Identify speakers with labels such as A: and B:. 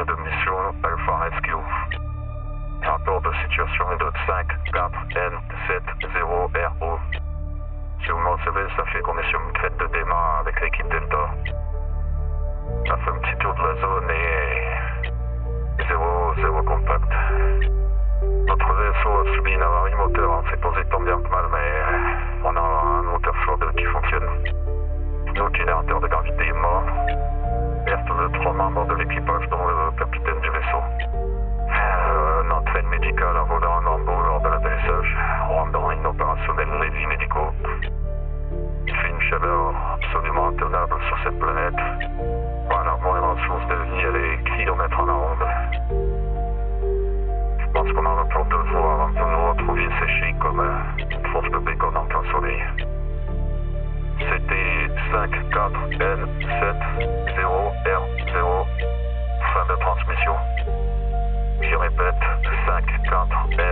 A: ligne de mission Alpha Rescue. Rapport de situation est de 54N70RO. Si vous me recevez, ça fait qu'on est sur une crête de démarre avec l'équipe Delta. On a fait un petit tour de la zone et zéro contact. Notre vaisseau a subi une avarie moteur, on s'est posé tant bien que mal, mais on a un moteur Ford qui fonctionne. Notre générateur de gravité est mort. Il reste 3 membres de l'équipage, dont le capitaine du vaisseau. Un entraîne médical en volant en lambeau lors de l'atterrissage, rendant inopérationnels les lits médicaux. Il fait une chaleur absolument intenable sur cette planète. La moindre source de vie, elle est kilomètres en ronde. Je pense qu'on en a pour 2 jours avant que vous nous retrouviez séchés comme une fourche de bacon en plein soleil. C'était 54N70R0, fin de transmission. Je répète, 54N70R0,